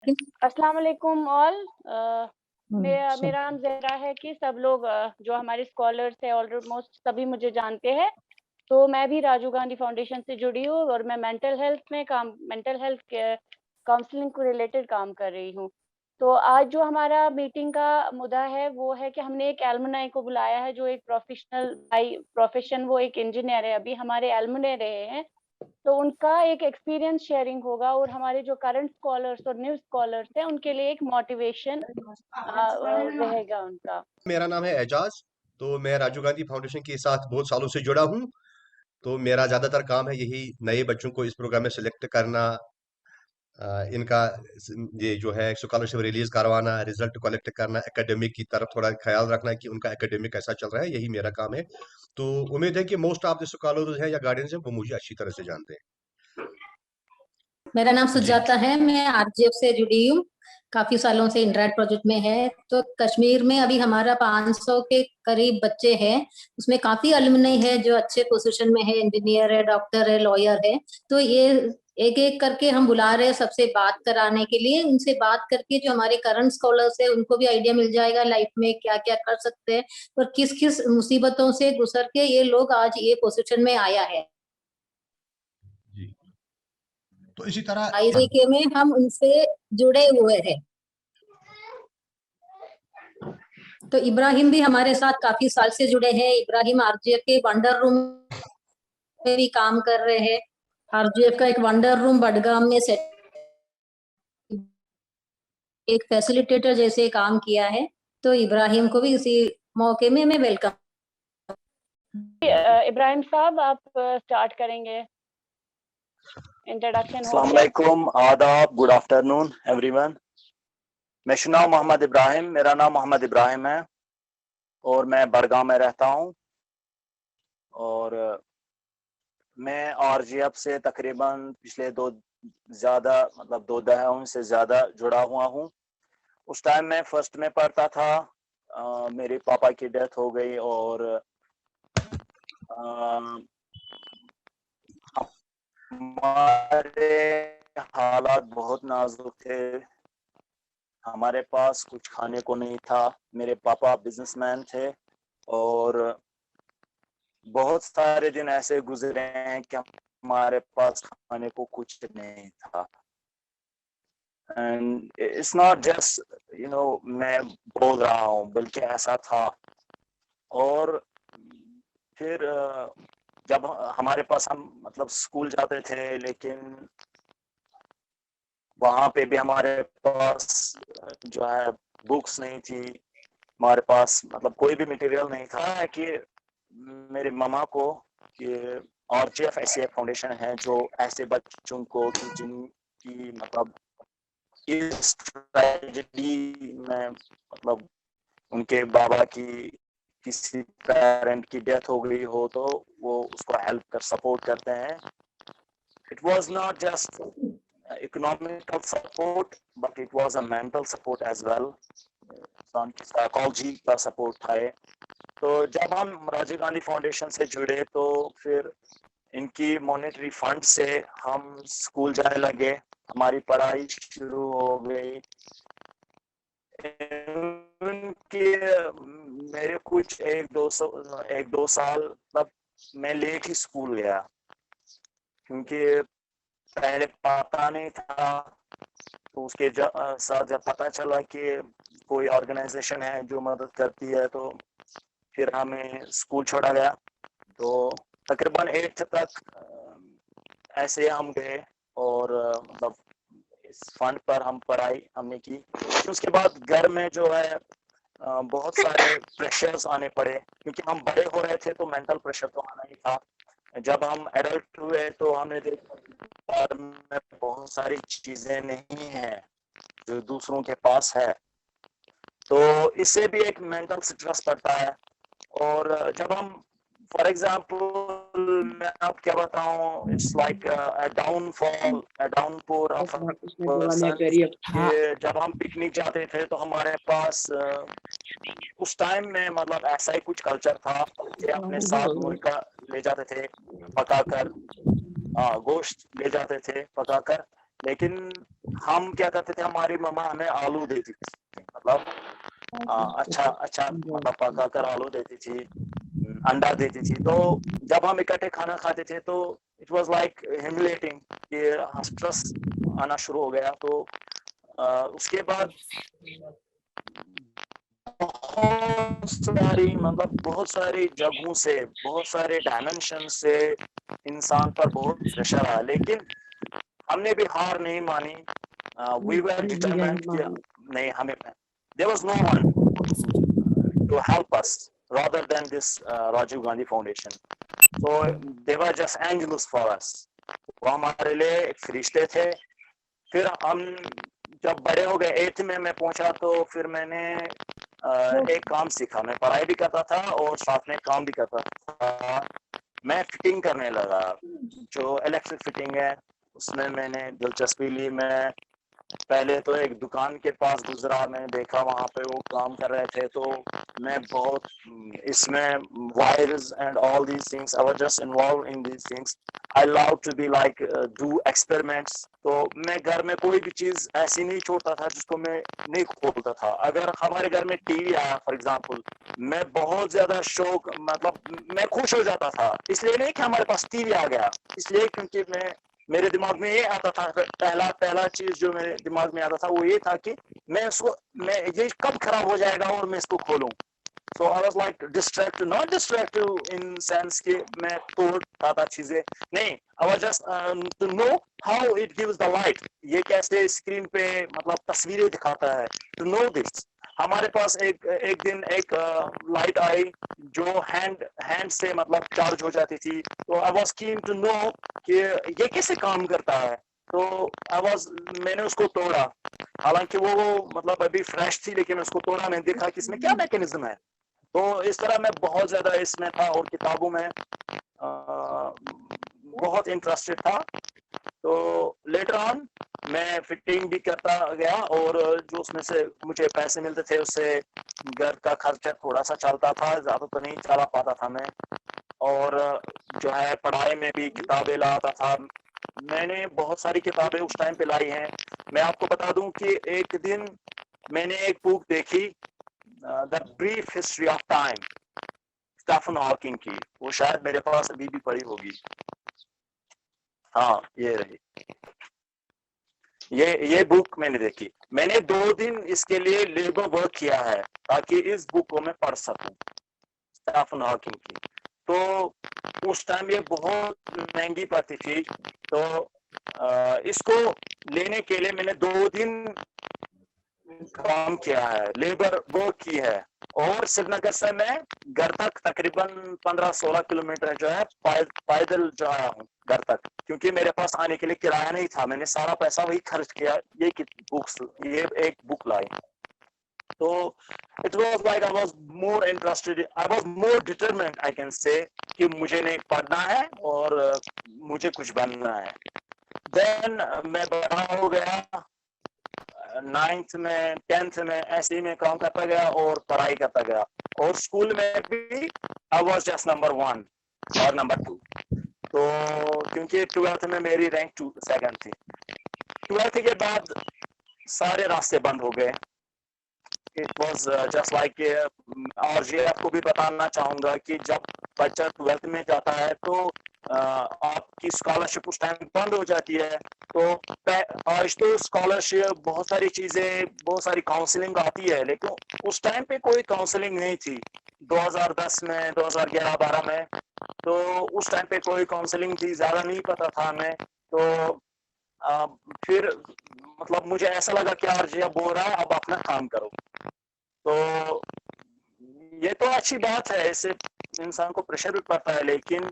अस्सलाम वालेकुम ऑल। सब मेरा नाम ज़हरा है कि सब लोग जो हमारे स्कॉलर्स हैं ऑलमोस्ट सभी मुझे जानते हैं। तो मैं भी राजीव गांधी फाउंडेशन से जुड़ी हूँ और मैं मेंटल हेल्थ के काउंसलिंग को रिलेटेड काम कर रही हूँ। तो आज जो हमारा मीटिंग का मुद्दा है वो है कि हमने एक एलुमनाई को बुलाया है जो एक प्रोफेशनल बाय प्रोफेशन वो एक इंजीनियर है, अभी हमारे एलुमनाई रहे हैं। तो उनका एक एक्सपीरियंस शेयरिंग होगा और हमारे जो करंट स्कॉलर्स और न्यू स्कॉलर्स हैं उनके लिए एक मोटिवेशन रहेगा उनका। मेरा नाम है एजाज। तो मैं राजीव गांधी फाउंडेशन के साथ बहुत सालों से जुड़ा हूँ। तो मेरा ज्यादातर काम है यही नए बच्चों को इस प्रोग्राम में सिलेक्ट करना, इनका ये जो है स्कॉलरशिप रिलीज करवाना, रिजल्ट कलेक्ट करना, एकेडमिक की तरफ थोड़ा ख्याल रखना कि उनका एकेडमिक कैसा चल रहा है, यही मेरा काम है। तो उम्मीद है कि मोस्ट ऑफ द स्कॉलर्स हैं या गार्डियंस हैं वो मुझे अच्छी तरह से जानते हैं। मेरा नाम जी सुजाता है, मैं आरजीएफ से जुड़ी हूँ। काफी सालों से इंट्रैक्ट प्रोजेक्ट में है। तो कश्मीर में अभी हमारा 500 के करीब बच्चे हैं। उसमें काफी अलुमनी है जो अच्छे पोजीशन में है, इंजीनियर है, डॉक्टर है, लॉयर है। तो ये एक एक करके हम बुला रहे हैं सबसे बात कराने के लिए। उनसे बात करके जो हमारे करंट स्कॉलर्स है उनको भी आइडिया मिल जाएगा लाइफ में क्या क्या कर सकते हैं और किस किस मुसीबतों से गुजर के ये लोग आज ये पोजीशन में आया है। जी। तो इसी तरह इस तरीके में हम उनसे जुड़े हुए हैं। तो इब्राहिम भी हमारे साथ काफी साल से जुड़े हैं। इब्राहिम आरजीएफ के वंडर रूम में भी काम कर रहे हैं। आरजीएफ का एक वंडर रूम बडगाम में सेट एक फैसिलिटेटर जैसे काम किया है। तो इब्राहिम को भी इसी मौके में मैं वेलकम। इब्राहिम साहब आप स्टार्ट करेंगे, इंट्रोडक्शन हो अस्सलाम गया। वालेकुम, आदाब, गुड आफ्टरनून एवरीवन। मेरा नाम मोहम्मद इब्राहिम है और मैं बडगाम में रहता हूँ। और मैं आरजीएफ से तकरीबन पिछले दो दहाइयों से ज़्यादा जुड़ा हुआ हूँ। उस टाइम मैं फर्स्ट में पढ़ता था, मेरे पापा की डेथ हो गई और हमारे हालात बहुत नाजुक थे। हमारे पास कुछ खाने को नहीं था। मेरे पापा बिजनेसमैन थे और बहुत सारे दिन ऐसे गुजरे हैं कि हमारे पास खाने को कुछ नहीं था। एंड इट्स नॉट जस्ट मैं बोल रहा हूँ, बल्कि ऐसा था। और फिर जब हमारे पास हम स्कूल जाते थे, लेकिन वहाँ पे भी हमारे पास जो है बुक्स नहीं थी। हमारे पास कोई भी मटेरियल नहीं था कि मेरे मामा को कि आरजीएफ ऐसी एक फाउंडेशन है जो ऐसे बच्चों को कि जिनकी इस ट्रेजेडी में उनके बाबा की किसी पेरेंट की डेथ हो गई हो तो वो उसको हेल्प कर सपोर्ट करते हैं। It was not just economical support, but it was a mental support as well. Psychology का सपोर्ट था। तो जब हम राजीव गांधी फाउंडेशन से जुड़े तो फिर इनकी मॉनेटरी फंड से हम स्कूल जाने लगे, हमारी पढ़ाई शुरू हो गई। उनके मेरे कुछ एक दो साल तब मैं लेट ही स्कूल गया, क्योंकि पहले पता नहीं था। तो उसके साथ जब पता चला कि कोई ऑर्गेनाइजेशन है जो मदद करती है, तो फिर हमें स्कूल छोड़ा गया। तो तकरीबन 8th तक ऐसे हम गए और इस फंड पर हम पढ़ाई हमने की। उसके बाद घर में जो है बहुत सारे प्रेशर्स आने पड़े, क्योंकि हम बड़े हो रहे थे तो मेंटल प्रेशर तो आना ही था। जब हम एडल्ट हुए तो हमने देखा में बहुत सारी चीजें नहीं है जो दूसरों के पास है, तो इससे भी एक मेंटल स्ट्रेस पड़ता है। और जब हम फॉर एग्जांपल मैं आप क्या बताऊं, it's like a downfall, a downpour of जब हम पिकनिक जाते थे तो हमारे पास उस टाइम में ऐसा ही कुछ कल्चर था कि अपने साथ मुर्गा ले जाते थे पकाकर, गोश्त ले जाते थे पकाकर। लेकिन हम क्या करते थे, हमारी मम्मा हमें आलू देती थी, मतलब अच्छा मतलब पका कर आलू देती थी, अंडा देती थी। तो जब हम इकट्ठे खाना खाते थे तो इट वाज लाइक ह्यूमिलेटिंग कि स्ट्रेस आना शुरू हो गया। तो उसके बाद बहुत सारी जगहों से, बहुत सारे डायमेंशन से इंसान पर बहुत प्रेशर आया, लेकिन हमने भी हार नहीं मानी। वी वर डिटरमाइंड कि नहीं, हमें there was no one to help us rather than this Rajiv Gandhi Foundation. So they were just angels for us. वो हमारे लिए एक फरिश्ते थे। फिर हम जब बड़े हो गए, 8th में मैं पहुंचा, तो फिर मैंने एक काम सीखा। मैं पढ़ाई भी करता था और साथ में काम भी करता था। मैं फिटिंग करने लगा, जो इलेक्ट्रिक फिटिंग है उसमें मैंने दिलचस्पी ली। मैं पहले तो एक दुकान के पास गुजरा, मैंने देखा वहां पे वो काम कर रहे थे, तो मैं बहुत इसमें wires and all these things, I was just involve in these things. I love to be like do experiments. तो मैं घर में कोई भी चीज ऐसी नहीं छोड़ता था जिसको मैं नहीं खोलता था। अगर हमारे घर में टीवी आया फॉर एग्जांपल, मैं बहुत ज्यादा शौक, मतलब मैं खुश हो जाता था। इसलिए नहीं कि हमारे पास टीवी आ गया, इसलिए क्योंकि मेरे दिमाग में ये आता था, पहला चीज जो मेरे दिमाग में आता था वो ये था कि मैं ये कब खराब हो जाएगा और मैं इसको खोलूं। So I was like distracted, not distracted in sense कि मैं तोड़ता था चीजें, नहीं, I was just to know how it gives the light, ये कैसे स्क्रीन पे मतलब तस्वीरें दिखाता है, to know this। हमारे पास एक दिन एक लाइट आई जो हैंड से मतलब चार्ज हो जाती थी। तो I was keen to know कि ये कैसे काम करता है। तो मैंने उसको तोड़ा, हालांकि वो मतलब अभी फ्रेश थी, लेकिन उसको तोड़ा, मैंने देखा कि इसमें क्या मैकेनिज्म है। तो इस तरह मैं बहुत ज्यादा इसमें था और किताबों में बहुत इंटरेस्टेड था। तो लेटर ऑन मैं फिटिंग भी करता गया, और जो उसमें से मुझे पैसे मिलते थे उससे घर का खर्चा थोड़ा सा चलता था, ज्यादा तो नहीं चला पाता था मैं। और जो है पढ़ाई में भी किताबें लाता था। मैंने बहुत सारी किताबें उस टाइम पे लाई हैं। मैं आपको बता दूं कि एक दिन मैंने एक बुक देखी, the brief history of time, Stephen Hawking की। वो शायद मेरे पास अभी भी पड़ी होगी। हाँ, ये रही, ये बुक मैंने देखी। मैंने 2 दिन इसके लिए लेबर वर्क किया है ताकि इस बुक को मैं पढ़ सकूं, स्टीफन हॉकिंग की। तो उस टाइम ये बहुत महंगी पड़ती थी। तो इसको लेने के लिए मैंने 2 दिन काम किया है, लेबर वर्क की है। और श्रीनगर से मैं घर तक तकरीबन 15-16 किलोमीटर जो है पैदल जो आया हूँ घर तक, क्योंकि मेरे पास आने के लिए किराया नहीं था। मैंने सारा पैसा वही खर्च किया, ये एक बुक लाई। तो it was like I was more interested, I was more determined, I can say, कि मुझे नहीं पढ़ना है और मुझे कुछ बनना है। Then मैं बड़ा हो गया, 9th में 10th में ऐसे ही मैं काम करता गया और पढ़ाई करता गया। और स्कूल में भी I was just number 1 और number 2। तो क्योंकि 12th में मेरी रैंक 2nd थी। 12th के बाद सारे रास्ते बंद हो गए। It was just like और ये आपको भी बताना चाहूंगा कि जब बच्चा 12th में जाता है तो आपकी स्कॉलरशिप उस टाइम बंद हो जाती है। तो आज तो स्कॉलरशिप, बहुत सारी चीजें, बहुत सारी काउंसलिंग आती है, लेकिन उस टाइम पे कोई काउंसलिंग नहीं थी। 2010 में, 2011-12 में, तो उस टाइम पे कोई काउंसलिंग थी, ज्यादा नहीं पता था हमें। तो फिर मतलब मुझे ऐसा लगा कि यार जी अब हो रहा है, अब अपना काम करो। तो ये तो अच्छी बात है, इससे इंसान को प्रेशर भी पड़ता है, लेकिन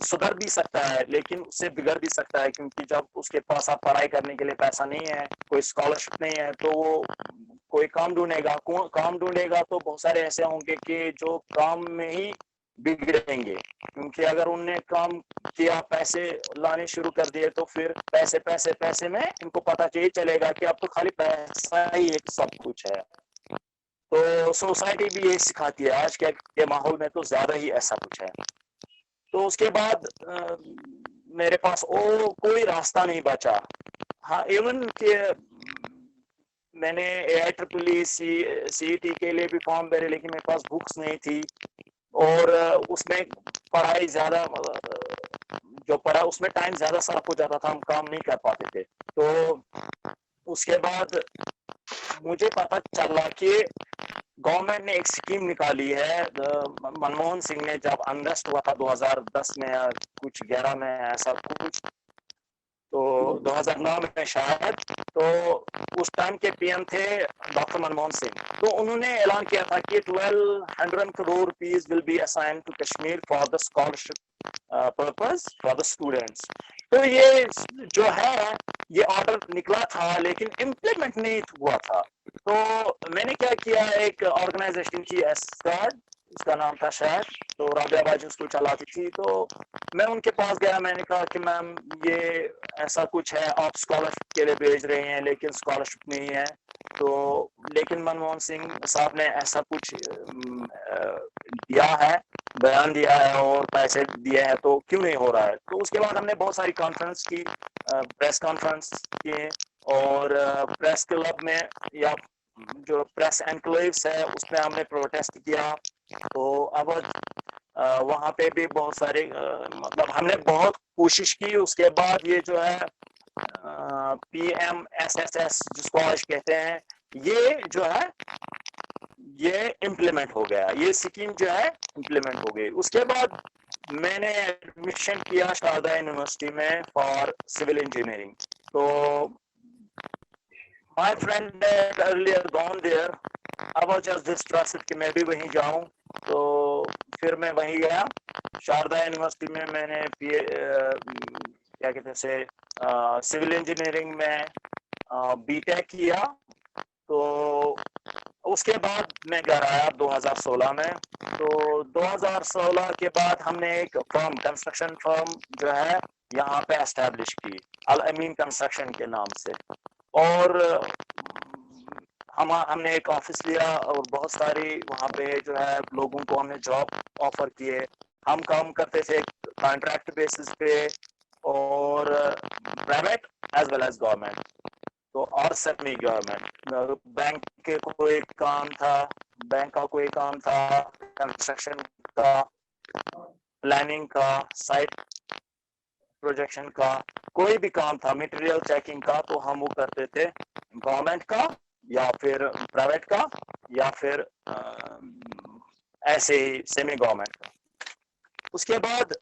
सुधर भी सकता है, लेकिन उससे बिगड़ भी सकता है। क्योंकि जब उसके पास आप पढ़ाई करने के लिए पैसा नहीं है, कोई स्कॉलरशिप नहीं है, तो वो कोई काम ढूंढेगा। तो बहुत सारे ऐसे होंगे कि जो काम में ही बिगड़ेंगे, क्योंकि अगर उनने काम किया, पैसे लाने शुरू कर दिए, तो फिर पैसे में इनको पता चलेगा कि अब तो खाली पैसा ही एक सब कुछ है। तो सोसाइटी भी ये सिखाती है, आज के माहौल में तो ज्यादा ही ऐसा कुछ है। तो उसके बाद मेरे पास कोई रास्ता नहीं बचा। हाँ, इवन कि मैंने AIEEE CET के लिए भी फॉर्म भरे, लेकिन मेरे पास बुक्स नहीं थी और उसमें पढ़ाई ज़्यादा जो पढ़ा उसमें टाइम ज़्यादा साफ हो जाता था, हम काम नहीं कर पाते थे। तो उसके बाद मुझे पता चला कि गवर्नमेंट ने एक स्कीम निकाली है, मनमोहन सिंह ने जब अनरेस्ट हुआ था 2010 में या कुछ 11 में ऐसा कुछ, तो 2009 में शायद, तो उस टाइम के PM थे डॉक्टर मनमोहन सिंह। तो उन्होंने ऐलान किया था कि 1200 crore rupees will be assigned to Kashmir for the scholarship purpose for the students। तो ये जो है ये ऑर्डर निकला था लेकिन इम्प्लीमेंट नहीं हुआ था। तो मैंने क्या किया, एक ऑर्गेनाइजेशन की एस्कार्ड, उसका नाम था शायद, तो राबिया बाजी उसको चलाती थी, तो मैं उनके पास गया, मैंने कहा कि मैम ये ऐसा कुछ है, आप स्कॉलरशिप के लिए भेज रहे हैं लेकिन स्कॉलरशिप नहीं है, तो लेकिन मनमोहन सिंह साहब ने ऐसा कुछ दिया है, बयान दिया है और पैसे दिए हैं, तो क्यों नहीं हो रहा है। तो उसके बाद हमने बहुत सारी कॉन्फ्रेंस की, प्रेस कॉन्फ्रेंस किए और प्रेस क्लब में या जो प्रेस एनक्लेव्स है उसमें हमने प्रोटेस्ट किया। तो अब वहाँ पे भी बहुत सारे मतलब हमने बहुत कोशिश की। उसके बाद ये जो है PMSSS जिसको आज कहते हैं, ये जो है ये इम्प्लीमेंट हो गया, ये स्कीम जो है इम्प्लीमेंट हो गई। उसके बाद मैंने एडमिशन किया शारदा यूनिवर्सिटी में फॉर सिविल इंजीनियरिंग। तो my friend had earlier gone there, I was just distrusted कि मैं भी वहीं जाऊं, तो फिर मैं वहीं गया। शारदा यूनिवर्सिटी में मैंने क्या कहते हैं से सिविल इंजीनियरिंग में BTech किया। तो उसके बाद मैं घर आया 2016 में। तो 2016 के बाद हमने एक फर्म, कंस्ट्रक्शन फर्म जो है यहाँ पे एस्टैब्लिश की, अल अमीन कंस्ट्रक्शन के नाम से, और हमने एक ऑफिस लिया और बहुत सारी वहाँ पे जो है लोगों को हमने जॉब ऑफर किए। हम काम करते थे कॉन्ट्रैक्ट बेसिस पे और private as well as government, तो और सेमी गवर्नमेंट। बैंक के कोई काम था, बैंक का कोई काम था, कंस्ट्रक्शन का, प्लानिंग का, साइट प्रोजेक्शन का, कोई भी काम था, मटेरियल चेकिंग का, तो हम वो करते थे गवर्नमेंट का या फिर प्राइवेट का या फिर ऐसे ही सेमी गवर्नमेंट का। उसके बाद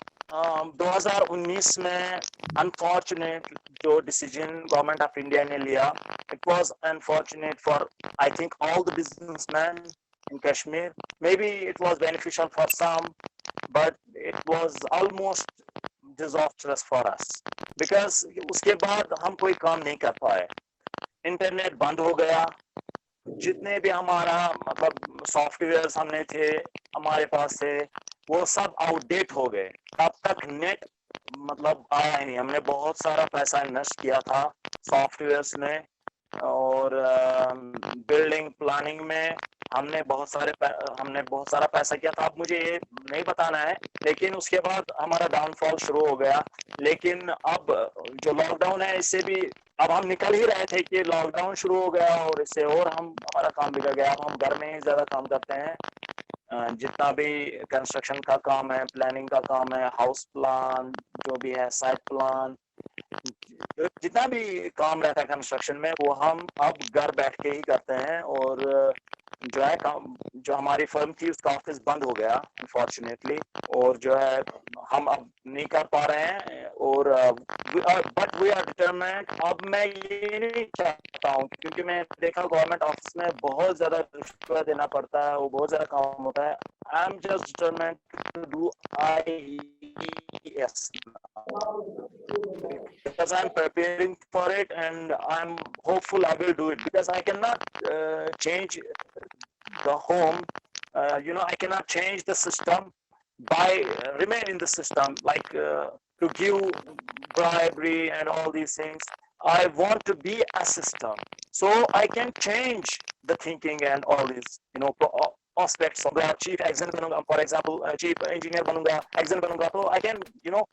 2019 में अनफॉर्चुनेट जो डिसीजन गवर्नमेंट ऑफ इंडिया ने लिया, it was unfortunate for I think all the businessman in Kashmir. Maybe it was beneficial for some, but it was almost disastrous for us because उसके बाद हम कोई काम नहीं कर पाए। इंटरनेट बंद हो गया, जितने भी हमारा मतलब सॉफ्टवेयर्स हमने थे हमारे पास थे वो सब आउटडेट हो गए। तब तक नेट मतलब आया ही नहीं। हमने बहुत सारा पैसा इन्वेस्ट किया था सॉफ्टवेयर्स में और बिल्डिंग प्लानिंग में हमने बहुत सारा पैसा किया था। अब मुझे ये नहीं बताना है, लेकिन उसके बाद हमारा डाउनफॉल शुरू हो गया। लेकिन अब जो लॉकडाउन है इससे भी अब हम निकल ही रहे थे कि लॉकडाउन शुरू हो गया और इससे और हमारा काम बिगड़ गया। अब हम घर में ही ज्यादा काम करते हैं, जितना भी कंस्ट्रक्शन का काम है, प्लानिंग का काम है, हाउस प्लान जो भी है, साइट प्लान, जितना भी काम रहता है कंस्ट्रक्शन में वो हम अब घर बैठ के ही करते हैं। और जो है जो हमारी फर्म थी उसका ऑफिस बंद हो गया अनफॉर्चुनेटली, और जो है हम अब नहीं कर पा रहे हैं। और बट वी आर डिटरमाइंड। अब मैं ये नहीं चाहता हूँ क्योंकि मैं देखा गवर्नमेंट ऑफिस में बहुत ज्यादा रिश्वत देना पड़ता है, वो बहुत ज्यादा काम होता है। I am just determined to do IES because I'm preparing for it and I'm hopeful I will do it because I cannot change the home. I cannot change the system by remain in the system, like to give bribery and all these things. I want to be a system so I can change the thinking and all these aspects होगा, chief exam बनूंगा, for example chief engineer बनूंगा, exam बनूंगा, तो I can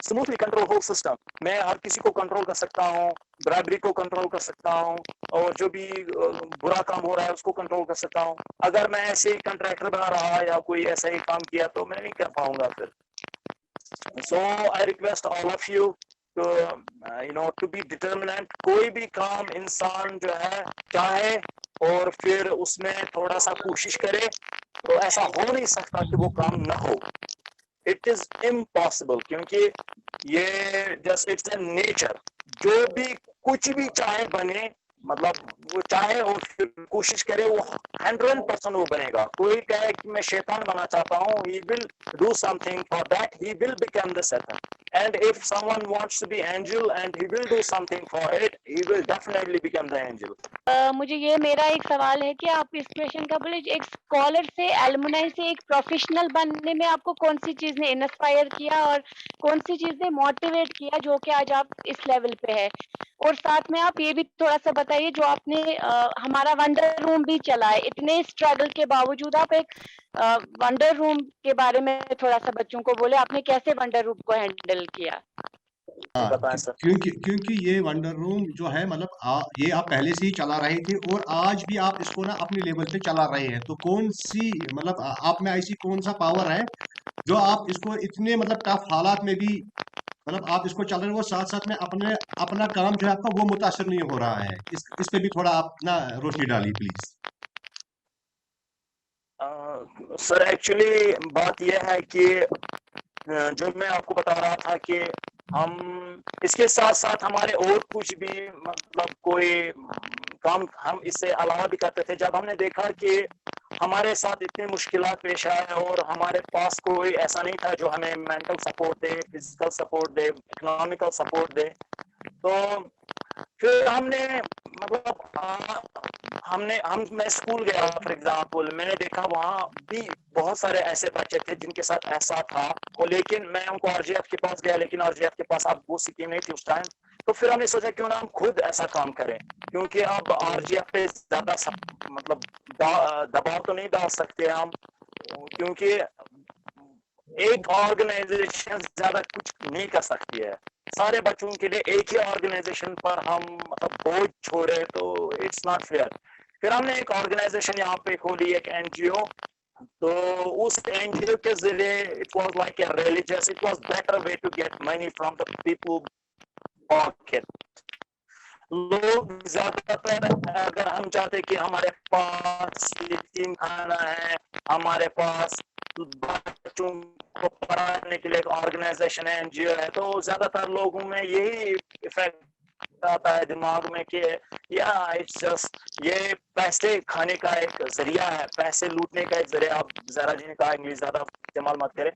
smoothly control whole system. मैं हर किसी को control कर सकता हूँ, बराबरी को कंट्रोल कर सकता हूँ, और जो भी बुरा काम हो रहा है उसको कंट्रोल कर सकता हूँ। अगर मैं ऐसे कंट्रैक्टर बना रहा या कोई ऐसा ही काम किया तो मैं नहीं कर पाऊंगा फिर। So I request all of you to to be determined। कोई भी काम इंसान जो है चाहे और फिर उसमें थोड़ा सा कोशिश करे तो ऐसा हो नहीं सकता कि वो काम ना हो। इट इज इम्पॉसिबल, क्योंकि ये जस्ट इट्स ए नेचर। जो भी कुछ भी चाहे बने, मतलब वो चाहे और फिर कोशिश करे, वो 100% वो बनेगा। कोई कहे कि मैं शैतान बनना चाहता हूँ, he will do something for that, he will become the Satan। And if someone wants to be angel and he will do something for it, he will definitely become the angel। मुझे ये मेरा एक सवाल है कि आप इस question का बोले, एक स्कॉलर से, एलुमनाई से एक प्रोफेशनल बनने में आपको कौन सी चीज ने इंस्पायर किया और कौन सी चीज ने मोटिवेट किया जो कि आज आप इस लेवल पे है? और साथ में आप ये भी थोड़ा सा बताइए, जो आपने हमारा वंडर रूम भी चला है, इतने स्ट्रगल के बावजूद आप एक वंडर रूम के बारे में थोड़ा सा बच्चों को बोले, आपने कैसे वंडर रूम को हैंडल किया? हाँ, बताएं सर। क्योंकि ये वंडर रूम जो है, मतलब ये आप पहले से ही चला रहे थे और आज भी आप इसको ना अपनी लेवल पे चला रहे हैं। तो कौन सी, मतलब आप में ऐसी कौन सा पावर है जो आप इसको इतने मतलब टफ हालात में भी, मतलब आप इसको चल रहे हो, वो साथ साथ में अपना काम जो है आपका वो मुतासर नहीं हो रहा है। इस पे भी थोड़ा आप ना रोशनी डालिए प्लीज। सर एक्चुअली बात यह है कि जो मैं आपको बता रहा था कि हम इसके साथ साथ हमारे और कुछ भी, मतलब कोई काम हम इससे अलावा भी करते थे। जब हमने देखा कि हमारे साथ इतनी मुश्किलात पेश आए और हमारे पास कोई ऐसा नहीं था जो हमें मेंटल सपोर्ट दे, फिजिकल सपोर्ट दे, इकोनॉमिकल सपोर्ट दे, तो फिर हमने, मतलब मैं स्कूल गया फॉर एग्जांपल, मैंने देखा वहाँ भी बहुत सारे ऐसे बच्चे थे जिनके साथ ऐसा था, और लेकिन मैं उनको आरजीएफ के पास गया, लेकिन आरजीएफ के पास अब वो स्कीम नहीं थी उस टाइम। तो फिर हमने सोचा क्यों ना हम खुद ऐसा काम करें, क्योंकि अब आरजीएफ पे ज्यादा मतलब दबाव तो नहीं डाल सकते हम, क्योंकि एक ऑर्गेनाइजेशन ज्यादा कुछ नहीं कर सकती है। सारे बच्चों के लिए एक ही ऑर्गेनाइजेशन पर हम मतलब बोझ छोड़े तो इट्स नॉट फेयर। फिर हमने एक ऑर्गेनाइजेशन यहाँ पे खोली, एक एनजीओ। तो उस एनजीओ के जरिए it was like a religious, it was better way to get money from the people pocket. लोग ज्यादातर, अगर हम चाहते कि हमारे पास यतीम खाना है, हमारे पास बच्चों को पढ़ाने के लिए एक ऑर्गेनाइजेशन है, एनजीओ है, तो ज्यादातर लोगों में यही इफेक्ट आता है दिमाग में कि या इट्स जस्ट ये पैसे खाने का एक जरिया है, पैसे लूटने का एक जरिया। आप जरा जी ने कहा इंग्लिश ज्यादा इस्तेमाल मत करें।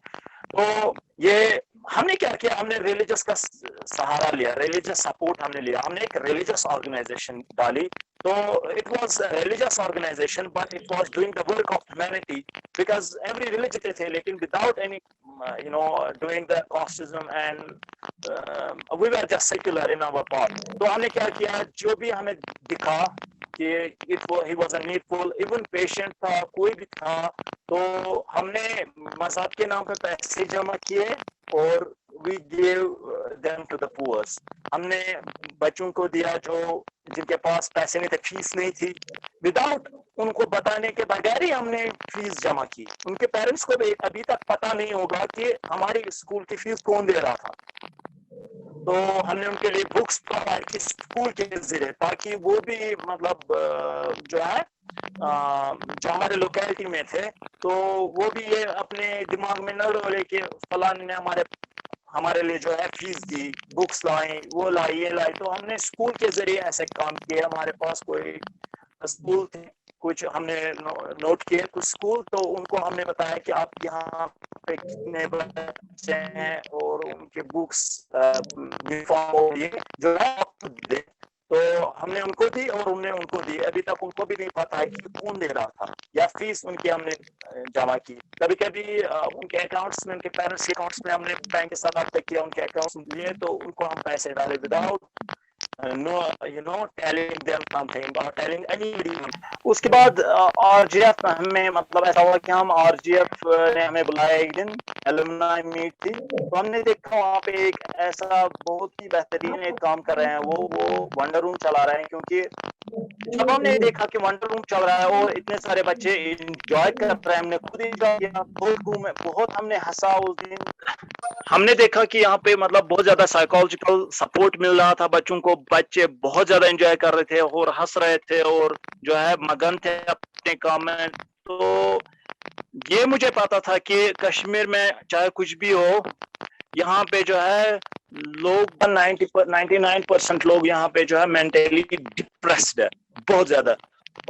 तो ये हमने क्या किया, हमने रिलीजियस का सहारा लिया, रिलीजियस सपोर्ट हमने लिया, हमने एक रिलीजियस ऑर्गेनाइजेशन डाली। तो it was religious organization but it was doing the work of humanity, because every religion थे, लेकिन without any doing the casteism and we were just secular in our part। तो हमने क्या किया, जो भी हमें दिखा कि he was a needful, even patient था, कोई भी था, तो हमने मज़हब के नाम पे पैसे जमा किए और we gave them to the poor। हमने बच्चों को दिया जो जिनके पास पैसे नहीं थे, फीस नहीं थी, विदाउट उनको बताने के बगैर ही हमने फीस जमा की। उनके पेरेंट्स को भी अभी तक पता नहीं होगा कि हमारी स्कूल की फीस कौन दे रहा था। तो हमने उनके लिए बुक्स प्रोवाइड की स्कूल के जरिए, ताकि वो भी मतलब जो है जो हमारे लोकेलिटी में थे, तो वो भी ये अपने दिमाग में न डाले कि फलाने ने हमारे लिए जो है फीस दी, बुक्स लाई, वो लाई, ये लाई। तो हमने स्कूल के जरिए ऐसे काम किए। हमारे पास कोई स्कूल थे, कुछ हमने नोट किए कुछ स्कूल, तो उनको हमने बताया कि आप यहाँ पे कितने बच्चे हैं और उनके बुक्स यूनिफॉर्म ये जो है आपको दे। तो हमने उनको दी और उन्होंने उनको दी। अभी तक उनको भी नहीं पता है कि कौन दे रहा था या फीस उनकी हमने जमा की। कभी कभी उनके अकाउंट्स में, उनके पेरेंट्स के अकाउंट्स में हमने बैंक के साथ बात किया, उनके अकाउंट्स लिए, तो उनको हम पैसे डाले without telling them something or telling anybody. उसके बाद RGF हमें मतलब ऐसा हुआ कि हम RGF ने हमें बुलाया एक दिन, एलुमनाई मीट थी, तो हमने देखा वहाँ पे एक ऐसा बहुत ही बेहतरीन एक काम कर रहे हैं, वो वंडर रूम चला रहे हैं, क्योंकि जब हमने देखा कि वंडर रूम चल रहा है और इतने सारे बच्चे एंजॉय कर रहे हैं, हमने खुद एंजॉय किया, बहुत हमने हंसा उस दिन। हमने देखा कि यहाँ पे मतलब बहुत ज्यादा साइकोलॉजिकल सपोर्ट मिल रहा था बच्चों को, बच्चे बहुत ज्यादा एंजॉय कर रहे थे और हंस रहे थे और जो है मगन थे अपने काम में। तो ये मुझे पता था कि कश्मीर में चाहे कुछ भी हो, यहाँ पे जो है लोग 99% लोग यहाँ पे जो है मेंटली डिप्रेस्ड है बहुत ज्यादा,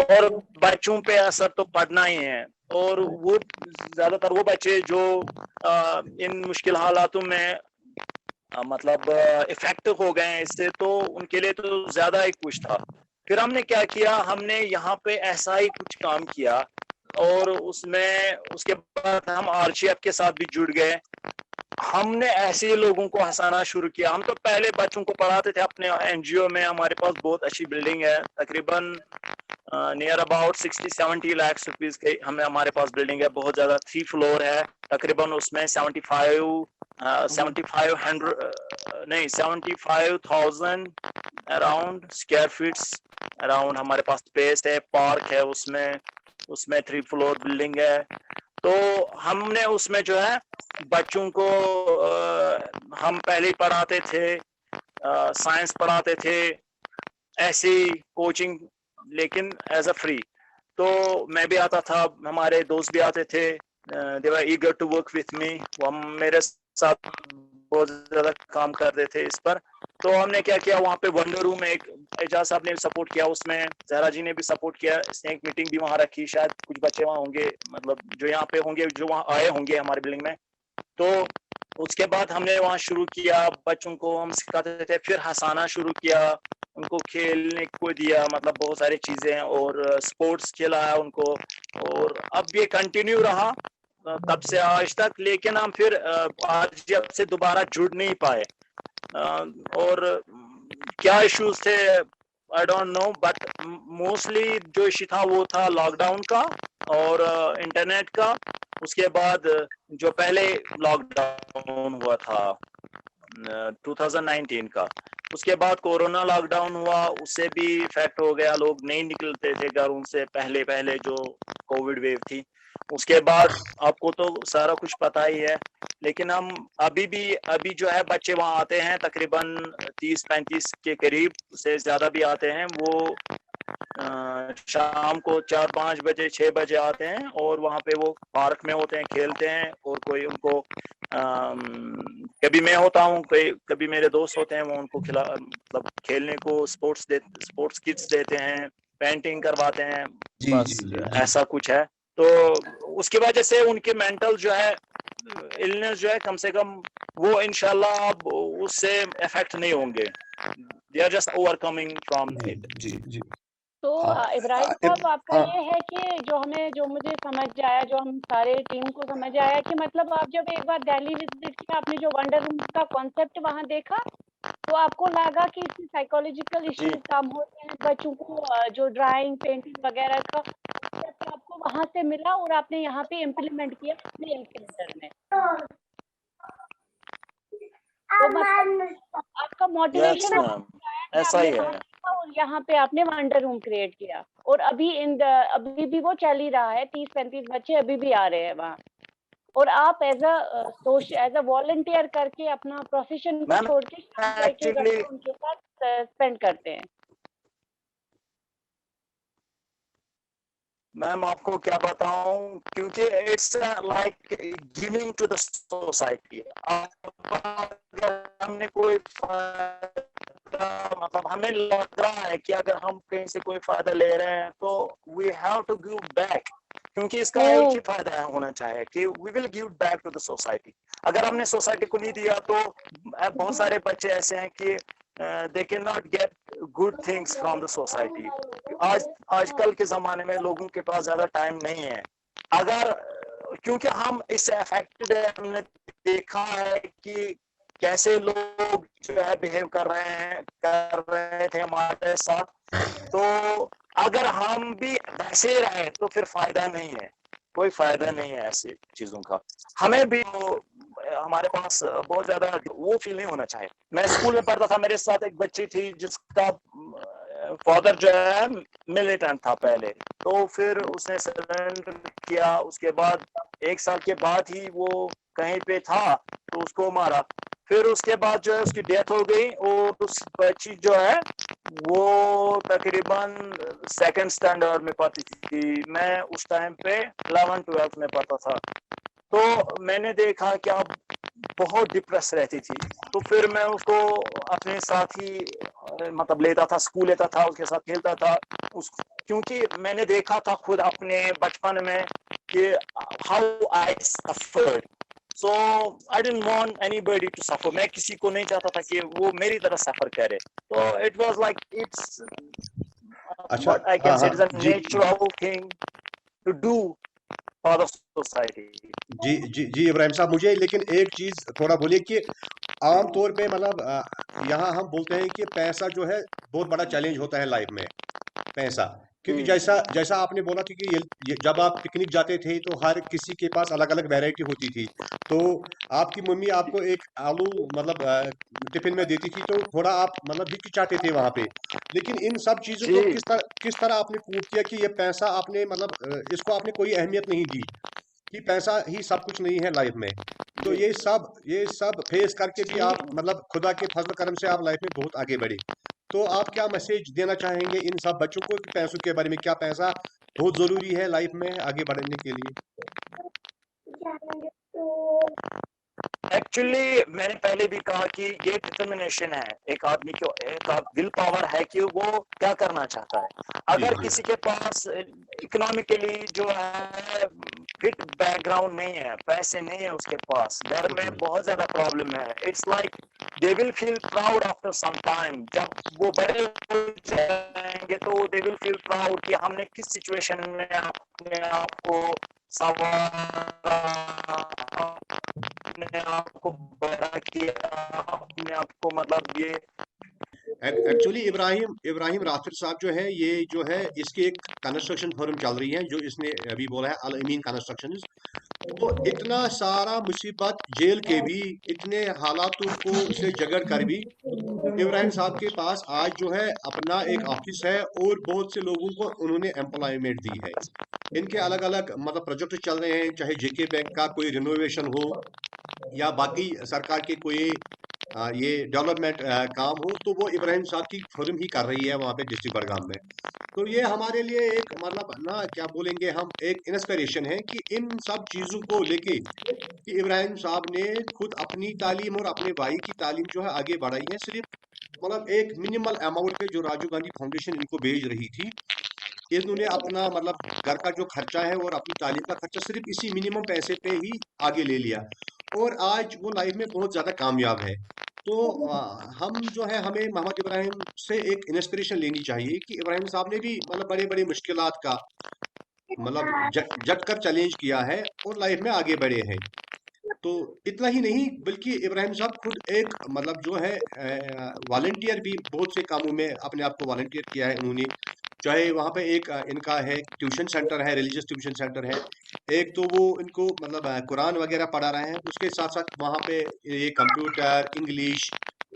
और बच्चों पे असर तो पड़ना ही है। और वो ज्यादातर वो बच्चे जो इन मुश्किल हालातों में मतलब इफेक्ट हो गए हैं इससे, तो उनके लिए तो ज्यादा ही कुछ था। फिर हमने क्या किया, हमने यहाँ पे ऐसा ही कुछ काम किया और उसके बाद हम RGF के साथ भी जुड़ गए। हमने ऐसे लोगों को हंसाना शुरू किया। हम तो पहले बच्चों को पढ़ाते थे अपने NGO में, हमारे पास बहुत अच्छी बिल्डिंग है, तकरीबन नियर अबाउट 60-70 लाख रुपीस की हमारे पास बिल्डिंग है, बहुत ज्यादा, 3 फ्लोर है, तकरीबन उसमें 75,000 अराउंड स्क्वायर फीट्स अराउंड हमारे पास स्पेस है, पार्क है, उसमें 3 फ्लोर बिल्डिंग है। तो हमने उसमें जो है बच्चों को हम पहले ही पढ़ाते थे, साइंस पढ़ाते थे, ऐसी कोचिंग, लेकिन एज अ फ्री। तो मैं भी आता था, हमारे दोस्त भी आते थे, they were eager to work with me, वो मेरे साथ बहुत ज्यादा काम करते थे इस पर। तो हमने क्या किया, वहाँ पे वंडर रूम एक एजाज साहब ने भी सपोर्ट किया, उसमें जहरा जी ने भी सपोर्ट किया, इसने एक मीटिंग भी वहाँ रखी, शायद कुछ बच्चे वहाँ होंगे, मतलब जो यहाँ पे होंगे, जो वहाँ आए होंगे हमारे बिल्डिंग में। तो उसके बाद हमने वहाँ शुरू किया, बच्चों को हम सिखाते थे, फिर हंसाना शुरू किया, उनको खेलने को दिया, मतलब बहुत सारी चीजें, और स्पोर्ट्स खिलाया उनको, और अब ये कंटिन्यू रहा तब से आज तक। लेकिन हम फिर RGF से दोबारा जुड़ नहीं पाए, और क्या इश्यूज थे I don't know, but mostly जो इश्यू था वो था लॉकडाउन का और इंटरनेट का। उसके बाद जो पहले लॉकडाउन हुआ था 2019 का, उसके बाद कोरोना लॉकडाउन हुआ, उससे भी इफेक्ट हो गया, लोग नहीं निकलते थे घरों से, पहले जो कोविड वेव थी। उसके बाद आपको तो सारा कुछ पता ही है, लेकिन हम अभी जो है बच्चे वहाँ आते हैं, तकरीबन 30-35 के करीब से ज्यादा भी आते हैं, वो शाम को 4-5 बजे 6 बजे आते हैं, और वहाँ पे वो पार्क में होते हैं, खेलते हैं, और कोई उनको कभी मैं होता हूँ, कभी मेरे दोस्त होते हैं, वो उनको मतलब खेलने को स्पोर्ट्स किट्स देते हैं, पेंटिंग करवाते हैं, बस ऐसा कुछ है। तो उसकी वजह से उनके मेंटल जो है इलनेस जो है, कम से कम वो इंशाल्लाह अब उससे इफेक्ट नहीं होंगे, they are just overcoming from it. जी। तो इब्राहिम साहब, आपका ये है कि जो मुझे समझ आया, जो हम सारे टीम को समझ आया, कि मतलब आप जब एक बार दिल्ली विजिट किया, आपने जो वंडर रूम का कॉन्सेप्ट वहाँ देखा, तो आपको लगा कि इसमें साइकोलॉजिकल इश्यूज कम होते हैं, बच्चों को जो ड्राइंग पेंटिंग वगैरह का आपको वहाँ से मिला, और आपने यहाँ पे इम्प्लीमेंट किया अपने सेंटर में। तो मतलब आपका मोटिवेशन ऐसा ही है, और यहाँ पे आपने वंडर रूम क्रिएट किया, और अभी भी वो चल ही रहा है, 30-35 बच्चे अभी भी आ रहे हैं वहाँ, और आप एज अ वॉलंटियर करके अपना प्रोफेशन को छोड़ के उनके साथ स्पेंड करते हैं। मैम आपको क्या बताऊं, क्योंकि it's like giving to the society. हमने कोई मतलब हमें लग रहा है कि अगर हम कहीं से कोई फायदा ले रहे हैं, तो we have to give back, क्योंकि इसका एक ही फायदा होना चाहिए कि we will give back to the society. अगर हमने सोसाइटी को नहीं दिया, तो बहुत सारे बच्चे ऐसे हैं कि they cannot get good things from the society। आजकल के जमाने में लोगों के पास ज्यादा टाइम नहीं है, क्योंकि हम इससे अफेक्टेड है। हमने देखा है कि कैसे लोग जो है बिहेव कर रहे थे हमारे साथ। तो अगर हम भी वैसे रहे तो फिर फायदा नहीं है, कोई फायदा नहीं है ऐसी चीजों का। हमें भी हमारे पास बहुत ज्यादा वो फील नहीं होना चाहिए। मैं स्कूल में पढ़ता था, मेरे साथ एक बच्ची थी जिसका फादर जो है मिलिटेंट था पहले, तो फिर उसने सरेंडर किया। उसके बाद 1 साल के बाद ही वो कहीं पे था तो उसको मारा। फिर उसके बाद जो है उसकी डेथ हो गई, और उस बच्ची जो है वो तकरीबन 2nd स्टैंडर्ड में पढ़ती थी। मैं उस टाइम पे 11th-12th में पढ़ता था। तो मैंने देखा कि अब बहुत डिप्रेस रहती थी। तो फिर मैं उसको अपने साथ ही मतलब लेता था, स्कूल लेता था, उसके साथ खेलता था। क्योंकि मैंने देखा था खुद अपने बचपन में कि how I suffered, so I didn't want anybody to suffer. मैं किसी को नहीं चाहता था कि वो मेरी तरह सफर करे। तो इट वाज लाइक इट्स अच्छा, व्हाट आई कैन हाँ से, हाँ इट इज अ जी natural thing to do for the society. जी जी जी इब्राहिम साहब, मुझे लेकिन एक चीज थोड़ा बोलिए कि आम तौर पे मतलब यहाँ हम बोलते हैं कि पैसा जो है बहुत बड़ा चैलेंज होता है लाइफ में, पैसा। क्योंकि जैसा जैसा आपने बोला था कि ये जब आप पिकनिक जाते थे तो हर किसी के पास अलग अलग वैरायटी होती थी। तो आपकी मम्मी आपको एक आलू मतलब टिफिन में देती थी, तो थोड़ा आप मतलब हिचकिचाते थे वहां पे। लेकिन इन सब चीजों को जी किस तरह आपने कोप किया कि ये पैसा आपने मतलब इसको आपने कोई अहमियत नहीं दी कि पैसा ही सब कुछ नहीं है लाइफ में। तो जी ये सब फेस करके भी जी आप मतलब खुदा के फजल करम से आप लाइफ में बहुत आगे बढ़े। तो आप क्या मैसेज देना चाहेंगे इन सब बच्चों को कि पैसों के बारे में, क्या पैसा बहुत जरूरी है लाइफ में आगे बढ़ने के लिए? एक्चुअली मैंने पहले भी कहा कि ये डिटर्मिनेशन है एक आदमी को, एक विल पावर है कि वो क्या करना चाहता है। जी अगर जी किसी के पास इकोनॉमिकली जो है फिट बैकग्राउंड नहीं है, पैसे नहीं है उसके पास, घर में बहुत ज्यादा प्रॉब्लम है, it's like they will feel proud after some time. जब वो बड़े हो जाएंगे तो दे विल फील प्राउड कि हमने किस सिचुएशन में अपने आप को संवारा, अपने आप को बड़ा किया, अपने आप को मतलब ये एक्चुअली इब्राहिम इब्राहिम राफिर साहब जो है, ये जो है इसकी एक कंस्ट्रक्शन फर्म चल रही है जो इसने अभी बोला है, अल अमीन कंस्ट्रक्शन। तो इतना सारा मुसीबत जेल के भी, इतने हालातों को से जगड़ कर भी इब्राहिम साहब के पास आज जो है अपना एक ऑफिस है और बहुत से लोगों को उन्होंने एम्प्लॉयमेंट दी है। इनके अलग अलग मतलब प्रोजेक्ट चल रहे हैं, चाहे जेके बैंक का कोई रिनोवेशन हो या बाकी सरकार के कोई ये डेवलपमेंट काम हो, तो वो इब्राहिम साहब की फर्म ही कर रही है वहाँ पे डिस्ट्रिक्ट बड़गाम में। तो ये हमारे लिए एक मतलब ना क्या बोलेंगे हम, एक इंस्पिरेशन है कि इन सब चीज़ों को लेके कि इब्राहिम साहब ने खुद अपनी तालीम और अपने भाई की तालीम जो है आगे बढ़ाई है। सिर्फ मतलब एक मिनिमल अमाउंट पे जो राजीव गांधी फाउंडेशन इनको भेज रही थी, इन्होंने अपना मतलब घर का जो खर्चा है और अपनी तालीम का खर्चा सिर्फ इसी मिनिमम पैसे पे ही आगे ले लिया, और आज वो लाइफ में बहुत ज़्यादा कामयाब है। तो हम जो है हमें मोहम्मद इब्राहिम से एक इंस्पिरेशन लेनी चाहिए कि इब्राहिम साहब ने भी मतलब बड़े बड़े मुश्किलात का मतलब जट कर चैलेंज किया है और लाइफ में आगे बढ़े हैं। तो इतना ही नहीं, बल्कि इब्राहिम साहब खुद एक मतलब जो है वॉलंटियर भी बहुत से कामों में अपने आप को वॉलंटियर किया है उन्होंने। चाहे वहाँ पे एक इनका है ट्यूशन सेंटर है, रिलीजियस ट्यूशन सेंटर है एक, तो वो इनको मतलब कुरान वगैरह पढ़ा रहे हैं, उसके साथ साथ वहाँ पे ये कंप्यूटर इंग्लिश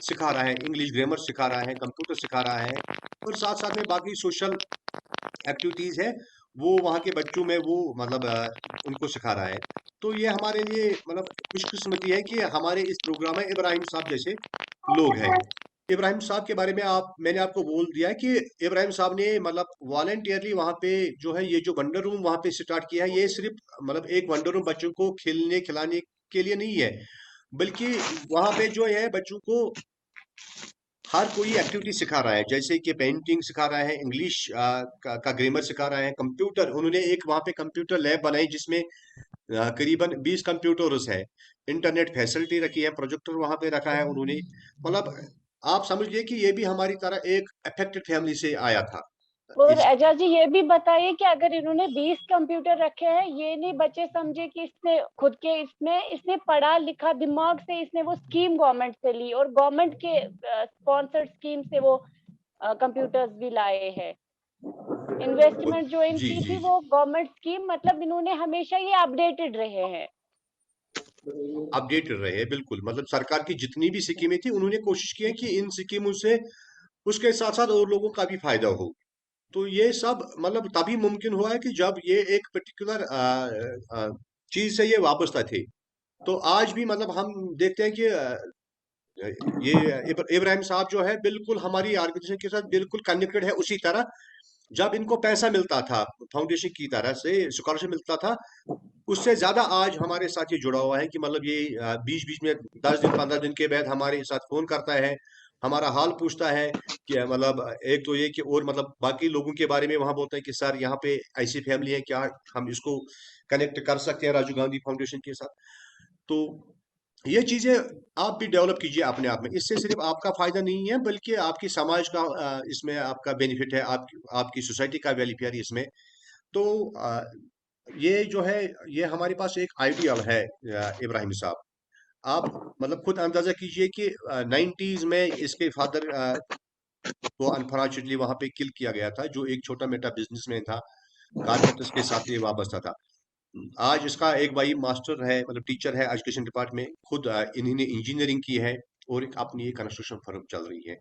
सिखा रहा है, इंग्लिश ग्रामर सिखा रहा है, कंप्यूटर सिखा रहा है, और साथ साथ में बाकी सोशल एक्टिविटीज़ है वो वहाँ के बच्चों में वो मतलब उनको सिखा रहा है। तो ये हमारे लिए मतलब खुशकिस्मती है कि हमारे इस प्रोग्राम में इब्राहिम साहब जैसे लोग हैं। इब्राहिम साहब के बारे में आप मैंने आपको बोल दिया है कि इब्राहिम साहब ने मतलब वॉलेंटियरली वहाँ पे जो है ये जो वंडर रूम वहाँ पे स्टार्ट किया है, ये सिर्फ मतलब एक वंडर रूम बच्चों को खेलने खिलाने के लिए नहीं है, बल्कि वहाँ पे जो है बच्चों को हर कोई एक्टिविटी सिखा रहा है, जैसे कि पेंटिंग सिखा रहा है, इंग्लिश का ग्रामर सिखा रहा है, कंप्यूटर उन्होंने एक वहाँ पे कंप्यूटर लैब बनाई जिसमें करीबन 20 कंप्यूटर्स है, इंटरनेट फैसिलिटी रखी है, प्रोजेक्टर वहाँ पे रखा है उन्होंने। मतलब आप समझिए कि ये भी हमारी तरह एक अफेक्टेड फैमिली से आया था। और एजाज जी ये भी बताइए कि अगर इन्होंने 20 कंप्यूटर रखे हैं, ये नहीं बच्चे समझे कि इसने खुद के इसने पढ़ा लिखा दिमाग से, इसने वो स्कीम गवर्नमेंट से ली और गवर्नमेंट के स्पॉन्सर्ड स्कीम से वो कंप्यूटर्स भी लाए हैं। इन्वेस्टमेंट जो जी इनकी जी थी वो गवर्नमेंट स्कीम, मतलब इन्होंने हमेशा ये अपडेटेड रहे हैं। अपडेटेड रहे, बिल्कुल। मतलब सरकार की जितनी भी स्कीमें थी उन्होंने कोशिश की है कि इन स्कीमों से उसके साथ साथ और लोगों का भी फायदा हो। तो ये सब मतलब तभी मुमकिन हुआ है कि जब ये एक पर्टिकुलर चीज से ये वाबस्ता थे। तो आज भी मतलब हम देखते हैं कि ये इब्राहिम साहब जो है बिल्कुल हमारी ऑर्गेनाइजेशन के साथ बिल्कुल कनेक्टेड है। उसी तरह जब इनको पैसा मिलता था फाउंडेशन की तरह से, स्कॉलरशिप मिलता था, उससे ज्यादा आज हमारे साथ ये जुड़ा हुआ है कि मतलब ये बीच बीच में 10 दिन 15 दिन के बाद हमारे साथ फोन करता है, हमारा हाल पूछता है कि मतलब एक तो ये कि और मतलब बाकी लोगों के बारे में वहां बोलते हैं कि सर यहाँ पे ऐसी फैमिली है, क्या हम इसको कनेक्ट कर सकते हैं राजीव गांधी फाउंडेशन के साथ। तो ये चीजें आप भी डेवलप कीजिए अपने आप में। इससे सिर्फ आपका फायदा नहीं है बल्कि आपकी समाज का इसमें आपका बेनिफिट है, आपकी सोसाइटी का वेलफेयर इसमें। तो ये जो है ये हमारे पास एक आइडियल है इब्राहिम साहब। आप मतलब खुद अंदाजा कीजिए कि 90s में इसके फादर को अनफॉर्चुनेटली वहां पे किल किया गया था, जो एक छोटा मोटा बिजनेसमैन था, कारपेंटर्स के साथ ये वाबस्ता था। आज इसका एक भाई मास्टर है, मतलब टीचर है एजुकेशन डिपार्टमेंट में, खुद इन्होंने इंजीनियरिंग की है और एक अपनी एक कंस्ट्रक्शन फर्म चल रही है।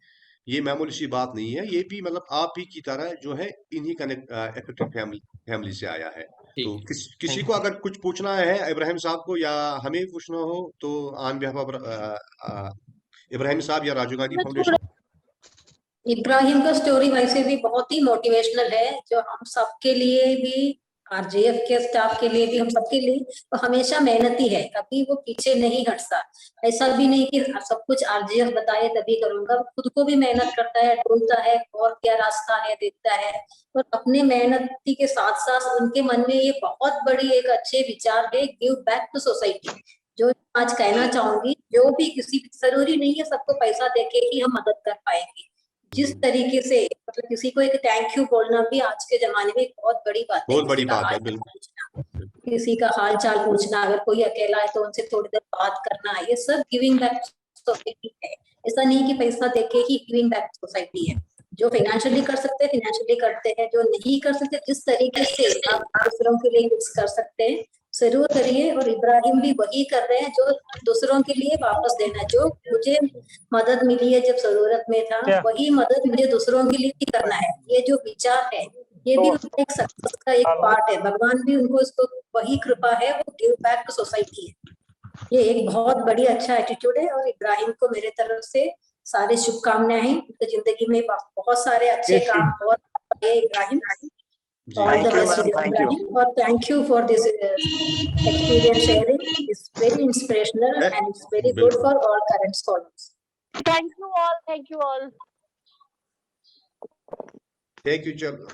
ये मामूली सी बात नहीं है, ये भी मतलब आप ही की तरह जो है इन्हीं कनेक्ट इफेक्टिव फैमिली से आया है। ठीक तो है, किसी थैंक को अगर कुछ पूछना है इब्राहिम साहब को या हमें पूछना हो तो ऑन बिहाफ ऑफ इब्राहिम साहब या राजीव गांधी मैं थोड़ा फाउंडेशन। इब्राहिम का स्टोरी वैसे भी बहुत ही मोटिवेशनल है, जो हम सबके लिए भी, आरजेएफ के स्टाफ के लिए भी, हम सबके लिए तो हमेशा मेहनती है, कभी वो पीछे नहीं हटता। ऐसा भी नहीं कि सब कुछ आरजेएफ बताए तभी करूंगा, खुद को भी मेहनत करता है, ढूंढता है और क्या रास्ता है, देखता है। और अपने मेहनती के साथ साथ उनके मन में ये बहुत बड़ी एक अच्छे विचार है, गिव बैक टू सोसाइटी। जो आज कहना चाहूंगी, जो भी किसी, जरूरी नहीं है सबको पैसा देके ही हम मदद कर पाएंगे। जिस तरीके से मतलब किसी को एक थैंक यू बोलना भी आज के जमाने में एक बहुत बड़ी बात है। बहुत किसी बड़ी का बात हाल है, चाल बिल्कुल। पूछना, किसी का हाल चाल पूछना, अगर कोई अकेला है तो उनसे थोड़ी देर बात करना, ये सब गिविंग बैक सोसाइटी है। ऐसा नहीं कि पैसा देके ही गिविंग बैक सोसाइटी है। जो फाइनेंशियली कर सकते हैं फाइनेंशियली करते हैं, जो नहीं कर सकते जिस तरीके से आप दूसरों के लिए कुछ कर सकते हैं जरूर करिए। और इब्राहिम भी वही कर रहे हैं जो दूसरों के लिए वापस देना। जो मुझे मदद मिली है जब जरूरत में था, वही मदद मुझे दूसरों के लिए भी करना है। ये जो विचार है ये भी उनका एक सक्सेस का एक पार्ट है। भगवान भी उनको इसको वही कृपा है, वो गिव बैक टू सोसाइटी है। ये एक बहुत बड़ी अच्छा एटीट्यूड है और इब्राहिम को मेरे तरफ से सारे शुभकामनाएं। उनकी जिंदगी में बहुत सारे अच्छे काम और इब्राहिम। जी All the thank you best to ma'am, you, thank you. Ibrahim. Or thank you for this experience sharing. It's very inspirational and it's very good बिल्कुल। for all current scholars. Thank you all, thank you all. Thank you. चलो।